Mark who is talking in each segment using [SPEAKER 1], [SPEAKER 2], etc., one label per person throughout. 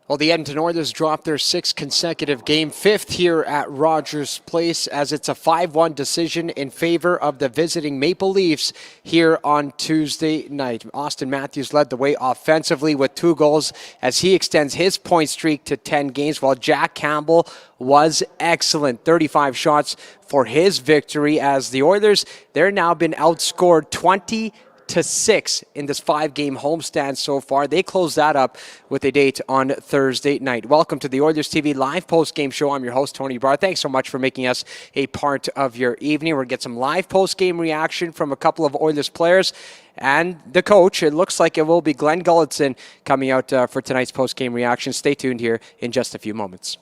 [SPEAKER 1] Well, the Edmonton Oilers dropped their sixth consecutive game, fifth here at Rogers Place, as it's a 5-1 decision in favor of the visiting Maple Leafs here on Tuesday night. Austin Matthews led the way offensively with 2 goals as he extends his point streak to 10 games, while Jack Campbell was excellent. 35 shots for his victory as the Oilers, they're now been outscored 20-6 in this 5-game homestand so far. They close that up with a date on Thursday night. Welcome to the Oilers TV live post-game show. I'm your host, Tony Barr. Thanks so much for making us a part of your evening. We're going to get some live post-game reaction from a couple of Oilers players and the coach. It looks like it will be Glenn Gulletson coming out for tonight's post-game reaction. Stay tuned here in just a few moments.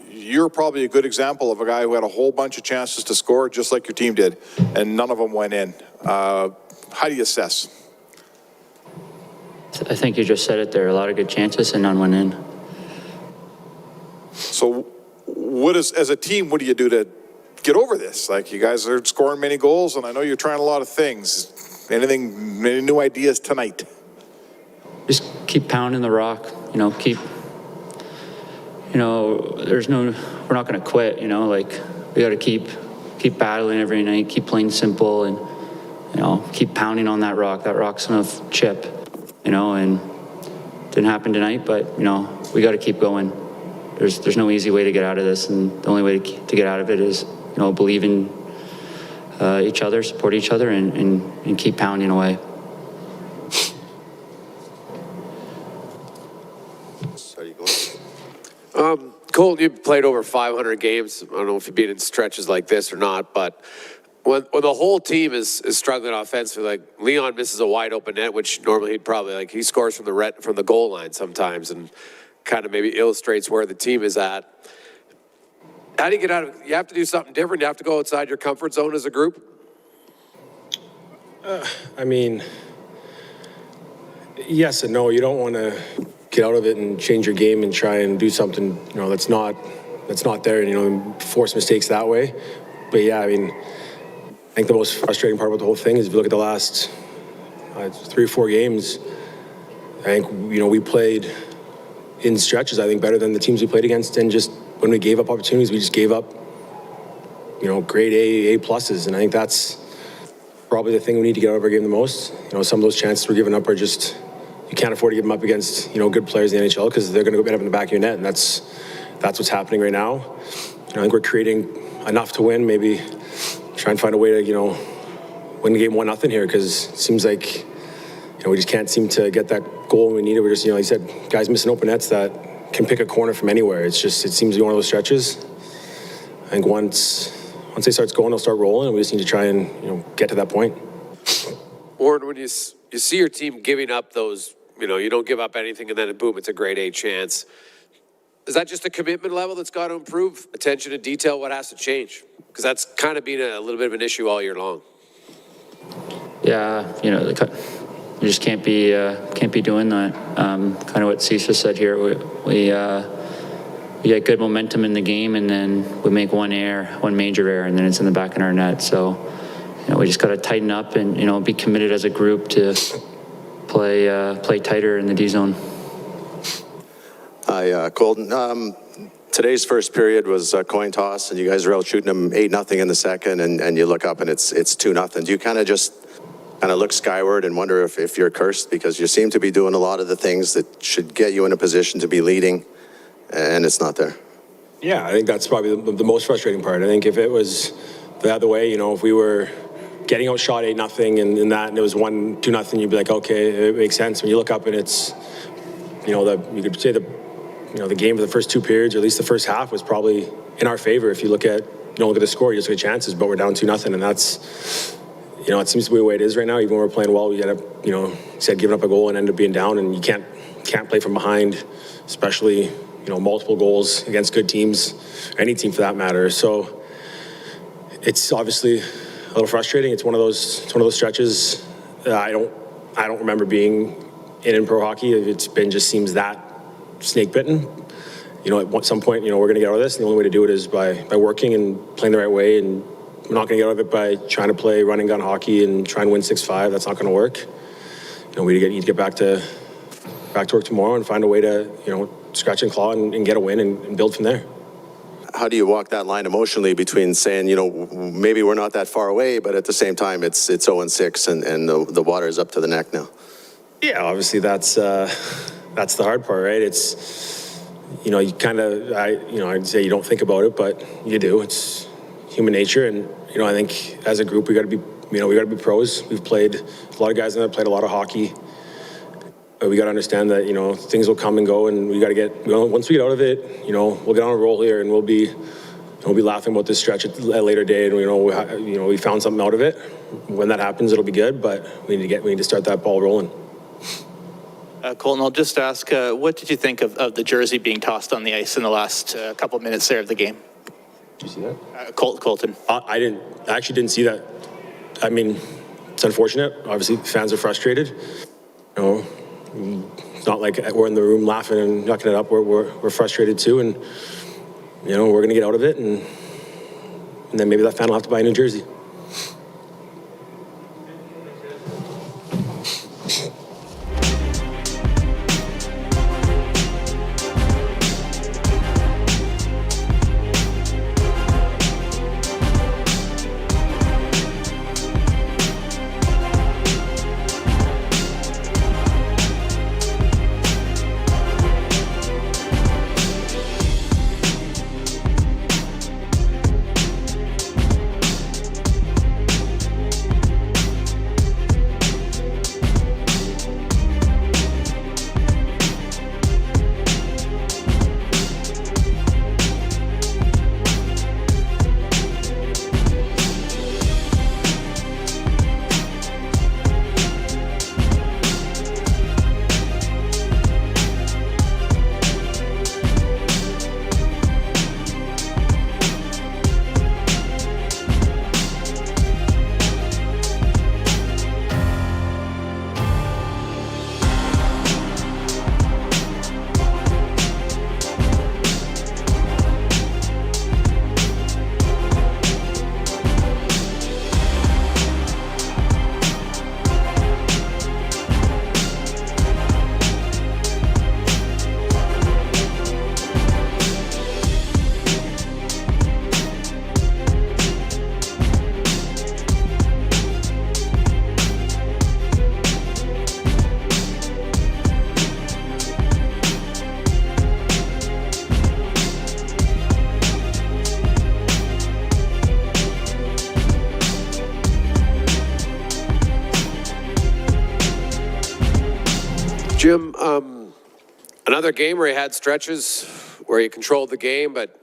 [SPEAKER 2] You're probably a good example of a guy who had a whole bunch of chances to score, just like your team did, and none of them went in. How do you assess?
[SPEAKER 3] I think you just said it there. A lot of good chances and none went in.
[SPEAKER 2] So as a team, what do you do to get over this? Like, you guys are scoring many goals, and I know you're trying a lot of things. Any new ideas tonight?
[SPEAKER 3] Just keep pounding the rock, we're not going to quit, like we got to keep battling every night, keep playing simple and, keep pounding on that rock. That rock's going to chip, and didn't happen tonight, but, we got to keep going. There's no easy way to get out of this, and the only way to get out of it is, believe in each other, support each other, and keep pounding away.
[SPEAKER 4] Colton, you've played over 500 games. I don't know if you've been in stretches like this or not, but when the whole team is struggling offensively, like Leon misses a wide open net, which normally he'd probably, he scores from the goal line sometimes, and kind of maybe illustrates where the team is at. How do you get out of it? You have to do something different. You have to go outside your comfort zone as a group.
[SPEAKER 5] Yes and no. You don't want to get out of it and change your game and try and do something, that's not there, and, force mistakes that way. But yeah, I think the most frustrating part about the whole thing is if you look at the last 3 or 4 games, I think, we played in stretches, I think, better than the teams we played against. And just when we gave up opportunities, we just gave up, grade A pluses. And I think that's probably the thing we need to get out of our game the most. Some of those chances we're giving up are just, you can't afford to give them up against, good players in the NHL, because they're going to go up in the back of your net, and that's what's happening right now. I think we're creating enough to win, maybe try and find a way to, win the game 1-0 here, because it seems like, we just can't seem to get that goal when we need it. We're just, like you said, guys missing open nets that can pick a corner from anywhere. It seems to be one of those stretches. I think once they start going, they'll start rolling, and we just need to try and, get to that point.
[SPEAKER 4] Warren, when you see your team giving up those, you don't give up anything, and then boom, it's a grade A chance. Is that just a commitment level that's got to improve? Attention to detail, what has to change? Because that's kind of been a little bit of an issue all year long.
[SPEAKER 3] Yeah, we just can't be doing that. Kind of what Cisa said here. We get good momentum in the game, and then we make one major error, and then it's in the back of our net. So, we just got to tighten up and be committed as a group to play tighter in the D zone.
[SPEAKER 6] Hi, Colton. Today's first period was a coin toss, and you guys are out shooting them 8-0 in the second, and you look up and it's 2-0. Do you kind of look skyward and wonder if you're cursed, because you seem to be doing a lot of the things that should get you in a position to be leading, and it's not there?
[SPEAKER 5] Yeah, I think that's probably the most frustrating part. I think if it was the other way, if we were getting outshot 8-0 and that, and it was 1-2-0, you'd be like, okay, it makes sense. When you look up and it's, you could say the game for the first 2 periods, or at least the first half, was probably in our favor. If you look at, look at the score, you just look at chances, but we're down 2-0, and that's, it seems to be the way it is right now. Even when we're playing well, we end up, giving up a goal and end up being down, and you can't play from behind, especially, multiple goals against good teams, any team for that matter. So it's obviously a little frustrating. It's one of those stretches that I don't remember being in pro hockey. It's been, just seems that snake bitten. At some point, we're going to get out of this, and the only way to do it is by working and playing the right way. And we're not going to get out of it by trying to play run and gun hockey and try and win 6-5. That's not going to work. We need to get back to work tomorrow and find a way to, scratch and claw and get a win and build from there.
[SPEAKER 6] How do you walk that line emotionally between saying, maybe we're not that far away, but at the same time, it's 0-6 and the water is up to the neck now? Yeah, obviously that's the hard part, right? It's, you kind of, I'd say you don't think about it, but you do. It's human nature, and I think as a group we got to be, we got to be pros. We've played, a lot of guys in there played a lot of hockey. We got to understand that, things will come and go, and we got to get, once we get out of it, we'll get on a roll here, and we'll be laughing about this stretch at a later date, and we found something out of it. When that happens, it'll be good, but we need to start that ball rolling.
[SPEAKER 7] Colton, I'll just ask, what did you think of the jersey being tossed on the ice in the last couple of minutes there of the game?
[SPEAKER 5] Did you see that?
[SPEAKER 7] Colton.
[SPEAKER 5] I actually didn't see that. I mean, it's unfortunate. Obviously, fans are frustrated. You know, it's not like we're in the room laughing and knocking it up. We're frustrated too, and you know, we're gonna get out of it, and then maybe that fan will have to buy a new jersey.
[SPEAKER 4] Jim, another game where he had stretches where he controlled the game, but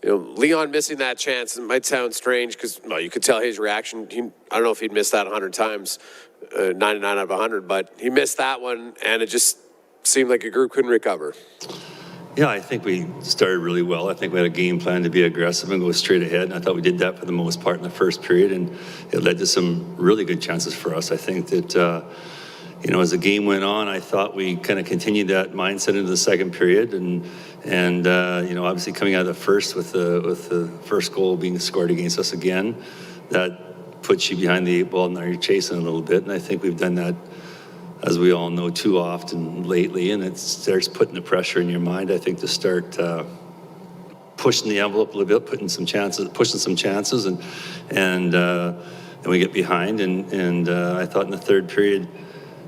[SPEAKER 4] you know, Leon missing that chance, it might sound strange because, well, you could tell his reaction. I don't know if he'd missed that 100 times, 99 out of 100, but he missed that one, and it just seemed like a group couldn't recover.
[SPEAKER 8] Yeah, I think we started really well. I think we had a game plan to be aggressive and go straight ahead, and I thought we did that for the most part in the first period, and it led to some really good chances for us. I think that, you know, as the game went on, I thought we kind of continued that mindset into the second period, and you know, obviously coming out of the first with the first goal being scored against us again, that puts you behind the 8 ball, and now you're chasing a little bit, and I think we've done that, as we all know, too often lately, and it starts putting the pressure in your mind, I think, to start pushing the envelope a little bit, pushing some chances, and we get behind, and I thought in the third period,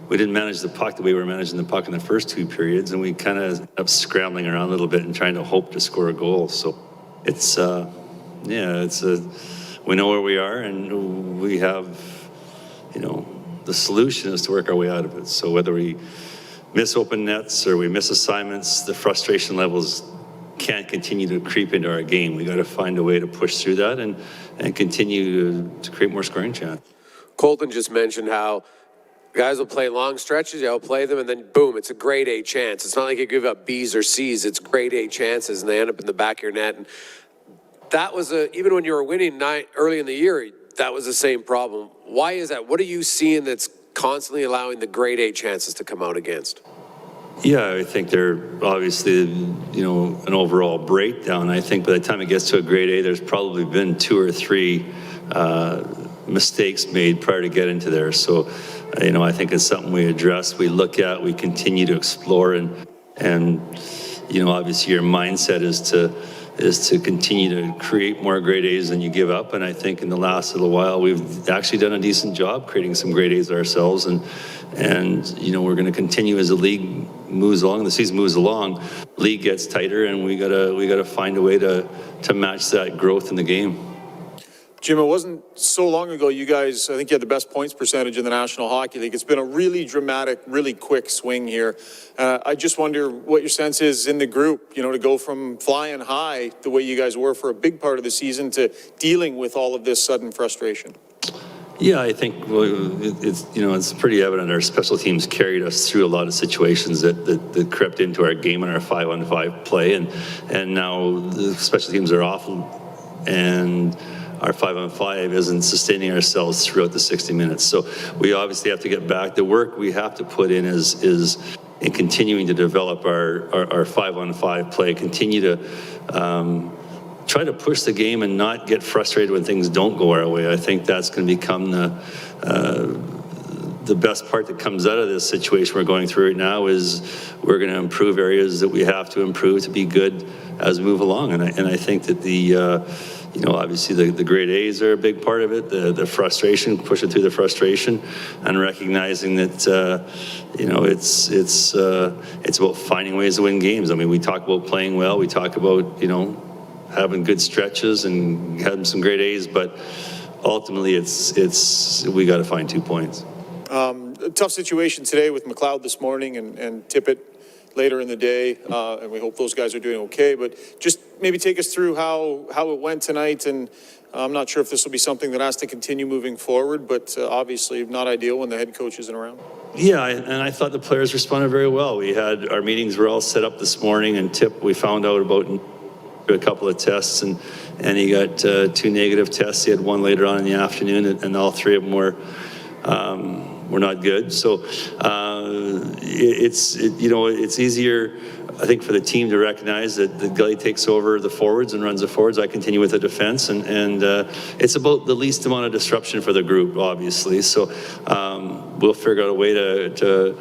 [SPEAKER 8] we didn't manage the puck the way we were managing the puck in the first 2 periods, and we kind of ended up scrambling around a little bit and trying to hope to score a goal. So it's, we know where we are, and we have, you know, the solution is to work our way out of it. So whether we miss open nets or we miss assignments, the frustration levels can't continue to creep into our game. We got to find a way to push through that and continue to create more scoring chance.
[SPEAKER 4] Colton just mentioned how guys will play long stretches, you'll play them, and then boom, it's a grade A chance. It's not like you give up B's or C's, it's grade A chances, and they end up in the back of your net. And that was even when you were winning early in the year, that was the same problem. Why is that? What are you seeing that's constantly allowing the grade A chances to come out against?
[SPEAKER 8] Yeah, I think they're obviously, you know, an overall breakdown. I think by the time it gets to a grade A, there's probably been 2 or 3 mistakes made prior to getting to there. So, you know, I think it's something we address, we look at, we continue to explore, and you know, obviously your mindset is to continue to create more grade A's than you give up. And I think in the last little while, we've actually done a decent job creating some grade A's ourselves. And you know, we're going to continue as the league moves along, the season moves along, league gets tighter, and we gotta find a way to match that growth in the game.
[SPEAKER 2] Jim, it wasn't so long ago you guys, I think you had the best points percentage in the National Hockey League. It's been a really dramatic, really quick swing here. I just wonder what your sense is in the group, you know, to go from flying high the way you guys were for a big part of the season to dealing with all of this sudden frustration.
[SPEAKER 8] Yeah, I think it's pretty evident our special teams carried us through a lot of situations that crept into our game and our 5-on-5 play, and now the special teams are off, and our 5-on-5 isn't sustaining ourselves throughout the 60 minutes. So we obviously have to get back. The work we have to put in is in continuing to develop our 5-on-5 play, continue to try to push the game and not get frustrated when things don't go our way. I think that's going to become the best part that comes out of this situation we're going through right now. Is we're going to improve areas that we have to improve to be good as we move along. And I think that obviously the grade A's are a big part of it, the frustration, pushing through the frustration, and recognizing that, it's about finding ways to win games. I mean, we talk about playing well, we talk about, having good stretches and having some great A's, but ultimately we got to find 2 points.
[SPEAKER 2] A tough situation today with McLeod this morning and Tippett later in the day, and we hope those guys are doing okay, but just maybe take us through how it went tonight. And I'm not sure if this will be something that has to continue moving forward, but obviously not ideal when the head coach isn't around.
[SPEAKER 8] Yeah, and I thought the players responded very well. We had our meetings were all set up this morning, and we found out about a couple of tests, and he got 2 negative tests. He had one later on in the afternoon, and all 3 of them were not good. So it's easier, I think, for the team to recognize that the goalie takes over the forwards and runs the forwards. I continue with the defense, and it's about the least amount of disruption for the group, obviously. So we'll figure out a way to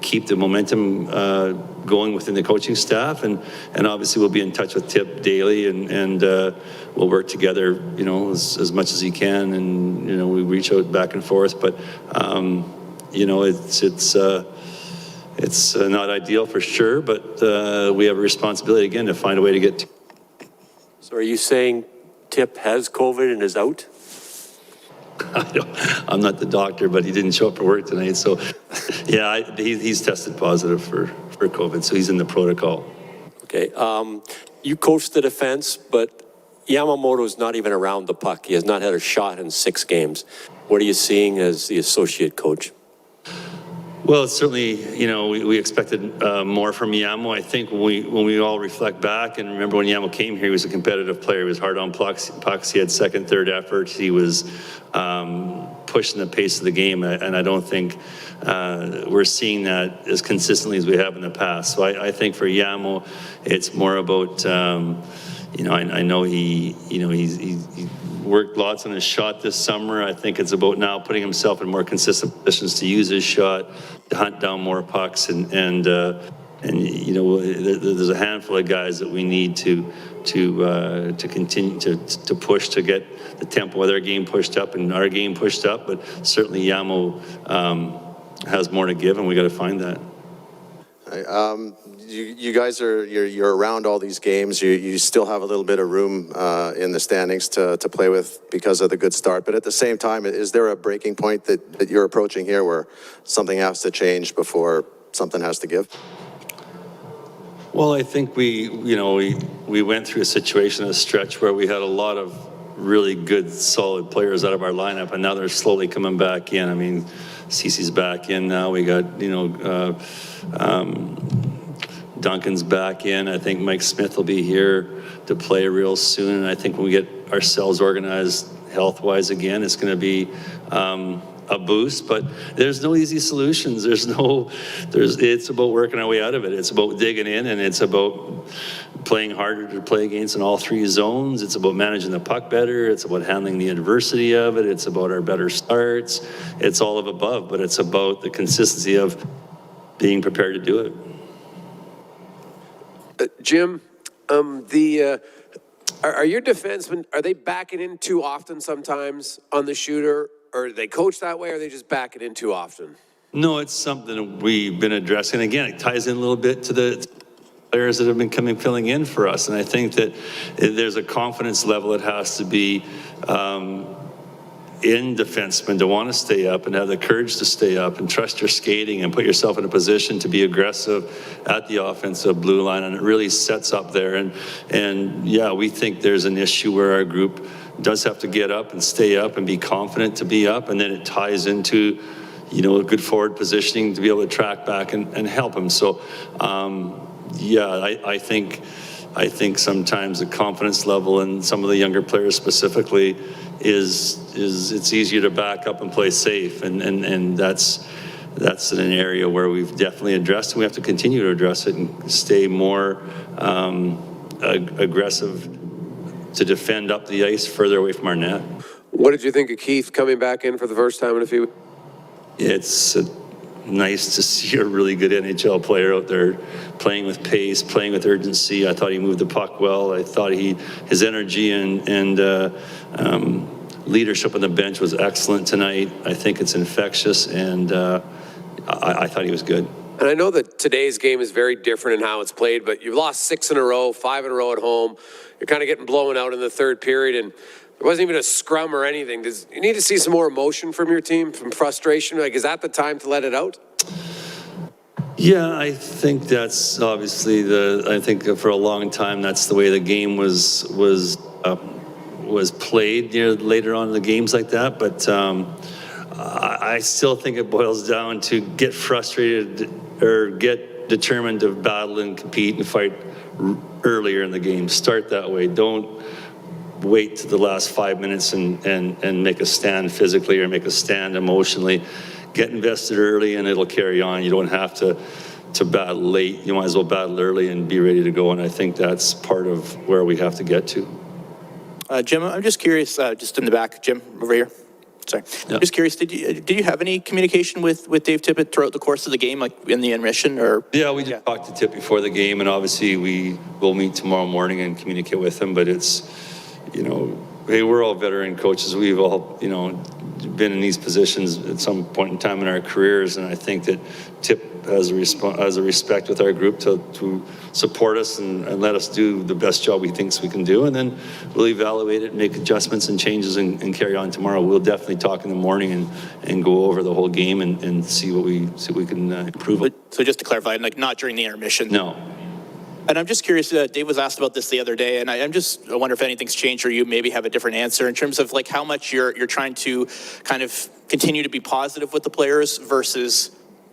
[SPEAKER 8] keep the momentum going within the coaching staff, and obviously we'll be in touch with Tip daily, and we'll work together, as much as he can, and we reach out back and forth. But it's not ideal for sure, but we have a responsibility again to find a way to get to.
[SPEAKER 9] So are you saying Tip has COVID and is out?
[SPEAKER 8] I'm not the doctor, but he didn't show up for work tonight. So yeah, he's tested positive for COVID, so he's in the protocol.
[SPEAKER 9] Okay, you coach the defense, but Yamamoto's not even around the puck. He has not had a shot in 6 games. What are you seeing as the associate coach?
[SPEAKER 8] Well, certainly, we expected more from Yamo. I think when we all reflect back and remember when Yamo came here, he was a competitive player. He was hard on pucks. He had second, third efforts. He was pushing the pace of the game, and I don't think we're seeing that as consistently as we have in the past. So I think for Yamo, it's more about, I know he worked lots on his shot this summer. I think it's about now putting himself in more consistent positions to use his shot, to hunt down more pucks, and there's a handful of guys that we need to continue to push to get the tempo of their game pushed up and our game pushed up. But certainly Yamo has more to give, and we got to find that.
[SPEAKER 6] You guys you're around all these games. You still have a little bit of room in the standings to play with because of the good start. But at the same time, is there a breaking point that you're approaching here where something has to change before something has to give?
[SPEAKER 8] Well, I think we went through a situation, a stretch where we had a lot of really good, solid players out of our lineup, and now they're slowly coming back in. I mean, Cece's back in now. We got, Duncan's back in. I think Mike Smith will be here to play real soon. And I think when we get ourselves organized health-wise again, it's going to be a boost. But there's no easy solutions. It's about working our way out of it. It's about digging in, and it's about playing harder to play against in all 3 zones. It's about managing the puck better. It's about handling the adversity of it. It's about our better starts. It's all of above, but it's about the consistency of being prepared to do it.
[SPEAKER 4] Jim, are your defensemen, are they backing in too often sometimes on the shooter? Or are they coached that way, or are they just backing in too often?
[SPEAKER 8] No, it's something that we've been addressing. Again, it ties in a little bit to the players that have been filling in for us. And I think that there's a confidence level that has to be in defensemen to want to stay up and have the courage to stay up and trust your skating and put yourself in a position to be aggressive at the offensive blue line, and it really sets up there. And yeah, we think there's an issue where our group does have to get up and stay up and be confident to be up, and then it ties into, you know, a good forward positioning to be able to track back and help them. So yeah, I think sometimes the confidence level in some of the younger players specifically is it's easier to back up and play safe, and that's an area where we've definitely addressed, and we have to continue to address it and stay more aggressive to defend up the ice further away from our net.
[SPEAKER 4] What did you think of Keith coming back in for the first time in a few weeks?
[SPEAKER 8] It's nice to see a really good NHL player out there playing with pace, playing with urgency. I thought he moved the puck well. I thought his energy and leadership on the bench was excellent tonight. I think it's infectious, and I thought he was good.
[SPEAKER 4] And I know that today's game is very different in how it's played, but you've lost 6 in a row, 5 in a row at home. You're kind of getting blown out in the third period, and there wasn't even a scrum or anything. You need to see some more emotion from your team, from frustration? Like, is that the time to let it out?
[SPEAKER 8] Yeah, I think that's obviously I think for a long time that's the way the game was played, you know, later on in the games like that. But I still think it boils down to get frustrated or get determined to battle and compete and fight earlier in the game. Start that way. Don't wait to the last 5 minutes and make a stand physically or make a stand emotionally. Get invested early and it'll carry on. You don't have to battle late. You might as well battle early and be ready to go. And I think that's part of where we have to get to.
[SPEAKER 7] Jim, I'm just curious, just in the back, Jim, over here. Sorry. Yeah. I'm just curious, did you have any communication with Dave Tippett throughout the course of the game, like in the intermission, or? Yeah,
[SPEAKER 8] we just talked to Tip before the game, and obviously we will meet tomorrow morning and communicate with him, but it's, you know, hey, we're all veteran coaches. We've all, you know, been in these positions at some point in time in our careers, and I think that Tip has a respect with our group to support us and let us do the best job he thinks we can do, and then we'll evaluate it, make adjustments and changes, and carry on tomorrow. We'll definitely talk in the morning and go over the whole game and see what we can improve on.
[SPEAKER 7] So just to clarify, like not during the intermission?
[SPEAKER 8] No.
[SPEAKER 7] And I'm just curious, Dave was asked about this the other day, and I wonder if anything's changed or you maybe have a different answer in terms of like how much you're trying to kind of continue to be positive with the players versus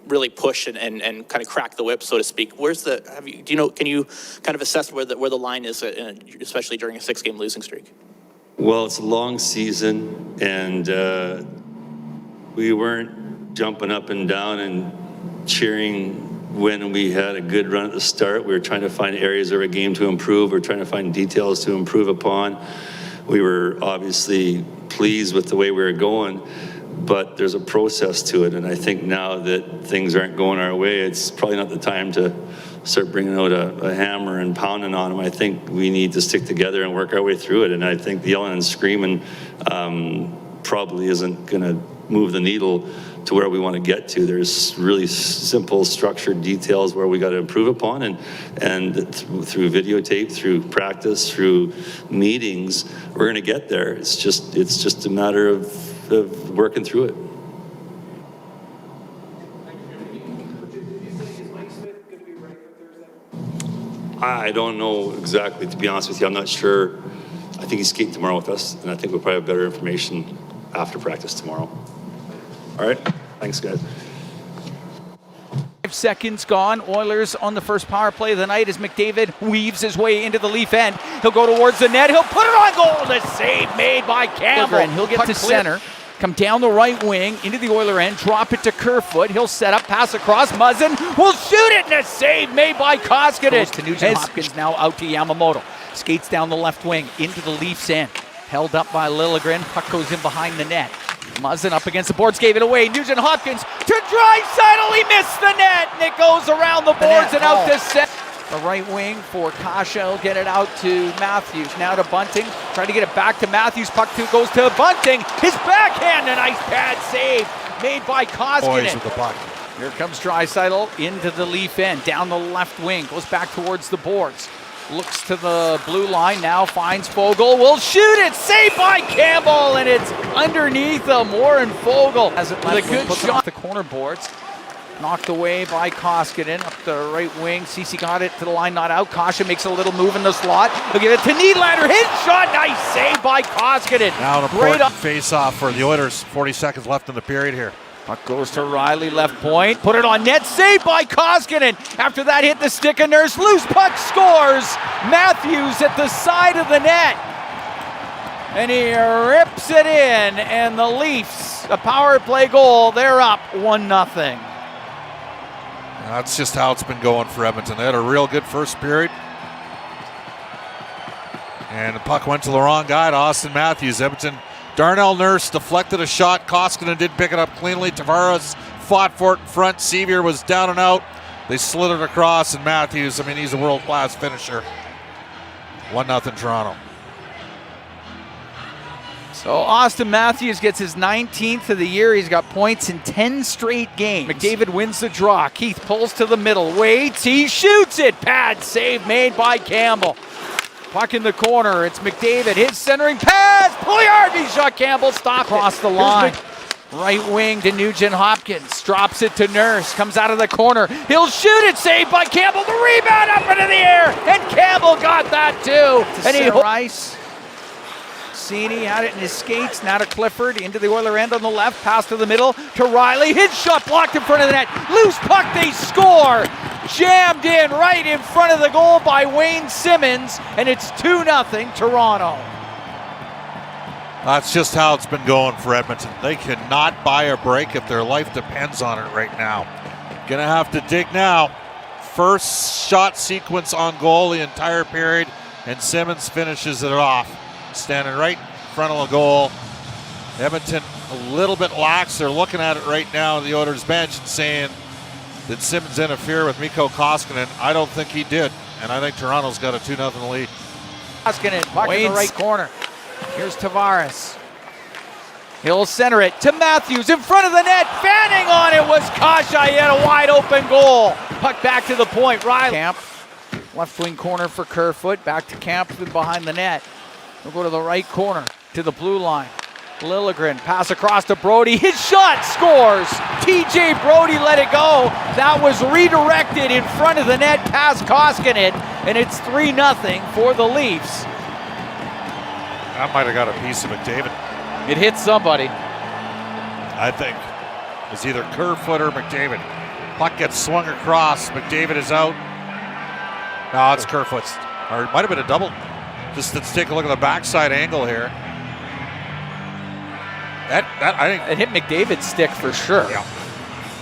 [SPEAKER 7] really push and kind of crack the whip, so to speak. Can you kind of assess where the line is, especially during a 6-game losing streak?
[SPEAKER 8] Well, it's a long season, and we weren't jumping up and down and cheering when we had a good run at the start. We were trying to find areas of our game to improve. We were trying to find details to improve upon. We were obviously pleased with the way we were going, but there's a process to it. And I think now that things aren't going our way, it's probably not the time to start bringing out a hammer and pounding on them. I think we need to stick together and work our way through it. And I think the yelling and screaming probably isn't going to move the needle to where we want to get to. There's really simple structured details where we got to improve upon, and through videotape, through practice, through meetings, we're going to get there. It's just a matter of working through it. I don't know exactly, to be honest with you. I'm not sure. I think he's skating tomorrow with us, and I think we'll probably have better information after practice tomorrow. All right, thanks, guys.
[SPEAKER 10] 5 seconds gone. Oilers on the first power play of the night as McDavid weaves his way into the Leaf end. He'll go towards the net. He'll put it on goal. The save made by Campbell. And he'll get to center, come down the right wing into the Oiler end, drop it to Kerfoot. He'll set up, pass across. Muzzin will shoot it, and a save made by Koskinen. Goes to Nugent Hopkins, now out to Yamamoto. Skates down the left wing into the Leafs end. Held up by Liljegren. Puck goes in behind the net. Muzzin up against the boards, gave it away. Nugent Hopkins to Draisaitl. He missed the net, and it goes around the boards and out to set. The right wing for Kasha. He'll get it out to Matthews. Now to Bunting. Trying to get it back to Matthews. Puck goes to Bunting. His backhand, a nice pad save made by Koskinen. Here comes Draisaitl into the Leaf end. Down the left wing. Goes back towards the boards. Looks to the blue line, now finds Fogle, will shoot it, saved by Campbell, and it's underneath him. Warren Fogle has it left, good shot off the corner boards. Knocked away by Koskinen up the right wing. Cece got it to the line, not out. Kasha makes a little move in the slot. He'll give it to Nylander. His shot, nice save by Koskinen.
[SPEAKER 11] Now an important face-off for the Oilers. 40 seconds left in the period here.
[SPEAKER 10] Puck goes to Riley, left point. Put it on net, saved by Koskinen. After that, hit the stick of Nurse. Loose puck, scores. Matthews at the side of the net. And he rips it in. And the Leafs, a power play goal, they're up 1-0.
[SPEAKER 11] That's just how it's been going for Edmonton. They had a real good first period. And the puck went to the wrong guy, to Austin Matthews. Edmonton, Darnell Nurse deflected a shot. Koskinen did pick it up cleanly. Tavares fought for it in front. Sevier was down and out. They slid it across, and Matthews, I mean, he's a world-class finisher. 1-0 Toronto.
[SPEAKER 10] So Austin Matthews gets his 19th of the year. He's got points in 10 straight games. McDavid wins the draw. Keith pulls to the middle, waits, he shoots it. Pad save made by Campbell. Puck in the corner, it's McDavid. His centering pass, Puljujärvi shot, Campbell stopped across the line. Right wing to Nugent Hopkins, drops it to Nurse, comes out of the corner. He'll shoot it, saved by Campbell. The rebound up into the air, and Campbell got that too. And he Rice. Cini had it in his skates, now to Clifford, into the Oiler end on the left, pass to the middle, to Riley, his shot blocked in front of the net, loose puck, they score! Jammed in right in front of the goal by Wayne Simmons, and it's 2-0 Toronto.
[SPEAKER 11] That's just how it's been going for Edmonton. They cannot buy a break if their life depends on it right now. Gonna have to dig now. First shot sequence on goal the entire period, and Simmons finishes it off. Standing right in front of the goal. Edmonton a little bit lax. They're looking at it right now, the Oilers bench, and saying, did Simmons interfere with Mikko Koskinen? I don't think he did, and I think Toronto's got a 2-0 lead.
[SPEAKER 10] Koskinen, puck in the right corner. Here's Tavares. He'll center it to Matthews in front of the net. Fanning on it was Kasha. He had a wide open goal. Puck back to the point. Riley. Camp, left wing corner for Kerfoot. Back to Camp behind the net. We'll go to the right corner, to the blue line. Liljegren, pass across to Brody. His shot scores. TJ Brody let it go. That was redirected in front of the net past Koskinen, and it's 3-0 for the Leafs.
[SPEAKER 11] That might have got a piece of McDavid.
[SPEAKER 10] It hit somebody.
[SPEAKER 11] I think it was either Kerfoot or McDavid. Puck gets swung across. McDavid is out. No, it's Kerfoot's. Or it might have been a double. Just let's take a look at the backside angle here. That I think
[SPEAKER 10] it hit McDavid's stick for sure.
[SPEAKER 11] Yeah.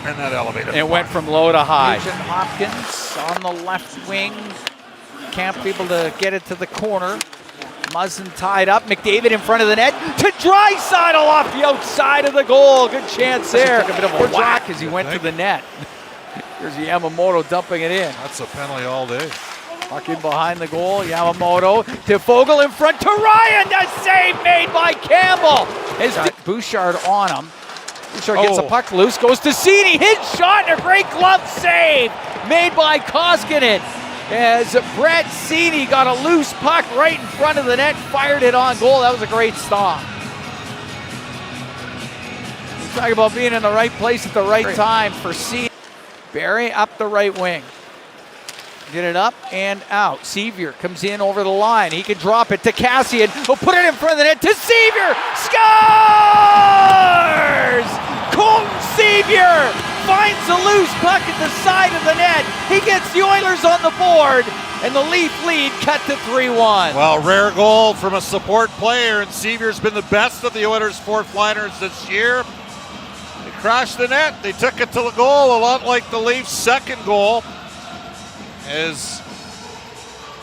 [SPEAKER 11] And that elevated.
[SPEAKER 10] And it went from low to high. Nugent Hopkins on the left wing. Can't be able to get it to the corner. Muzzin tied up. McDavid in front of the net to Draisaitl off the outside of the goal. Good chance there. Took a bit of a whack as he went to the net. Here's Yamamoto dumping it in.
[SPEAKER 11] That's a penalty all day.
[SPEAKER 10] Puck in behind the goal. Yamamoto to Fogle in front to Ryan. That save made by Campbell. His Bouchard on him. Bouchard gets the puck loose, goes to Cini. His shot and a great glove save made by Koskinen. As Brett Cini got a loose puck right in front of the net, fired it on goal. That was a great stop. Talk about being in the right place at the right time for Cini. Barry up the right wing. Get it up and out. Sevier comes in over the line. He can drop it to Cassian. He'll put it in front of the net to Sevier. Scores! Colton Sevier finds a loose puck at the side of the net. He gets the Oilers on the board, and the Leaf lead cut to 3-1.
[SPEAKER 11] Well, rare goal from a support player, and Sevier's been the best of the Oilers' fourth liners this year. They crashed the net. They took it to the goal, a lot like the Leafs' second goal, as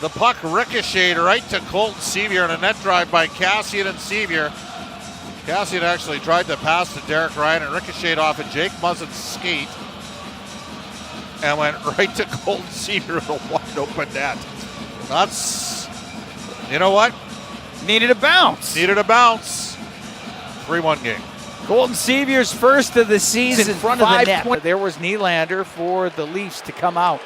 [SPEAKER 11] the puck ricocheted right to Colton Sevier on a net drive by Cassian and Sevier. Cassian actually tried to pass to Derek Ryan and ricocheted off of Jake Muzzin's skate and went right to Colton Sevier with a wide open net. That's, you know what?
[SPEAKER 10] Needed a bounce.
[SPEAKER 11] Needed a bounce. 3-1 game.
[SPEAKER 10] Colton Sevier's first of the season in front of the net. There was Nylander for the Leafs to come out.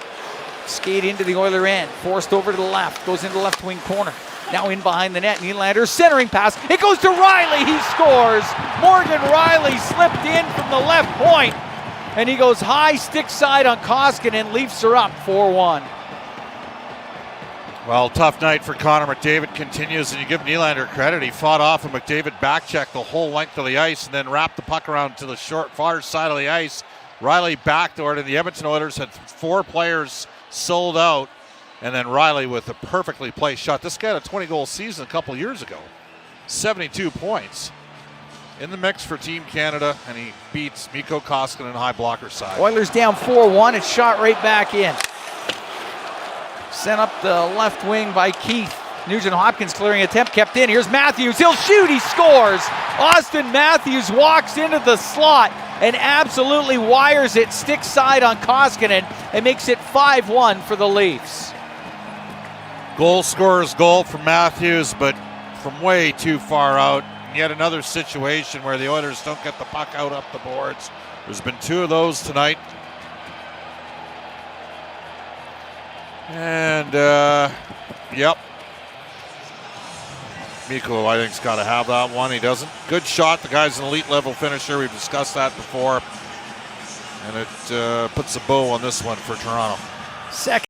[SPEAKER 10] skate into the Oiler end, forced over to the left, goes into the left wing corner. Now in behind the net, Nylander centering pass. It goes to Riley, he scores. Morgan Riley slipped in from the left point, and he goes high stick side on Koskinen. Leafs are up 4-1.
[SPEAKER 11] Well, tough night for Connor McDavid continues, and you give Nylander credit. He fought off a McDavid back check the whole length of the ice and then wrapped the puck around to the far side of the ice. Riley backdoored, and the Edmonton Oilers had 4 players sold out. And then Riley with a perfectly placed shot. This guy had a 20-goal season a couple years ago. 72 points. In the mix for Team Canada, and he beats Mikko Koskinen high blocker side.
[SPEAKER 10] Oilers down 4-1. It's shot right back in. Sent up the left wing by Keith. Nugent Hopkins clearing attempt, kept in. Here's Matthews. He'll shoot. He scores. Austin Matthews walks into the slot and absolutely wires it stick side on Koskinen and makes it 5-1 for the Leafs.
[SPEAKER 11] Goal scorer's goal from Matthews, but from way too far out. And yet another situation where the Oilers don't get the puck out up the boards. There's been 2 of those tonight. And, yep. Mikko, I think, has got to have that one. He doesn't. Good shot. The guy's an elite level finisher. We've discussed that before. And it puts a bow on this one for Toronto.
[SPEAKER 10] Second.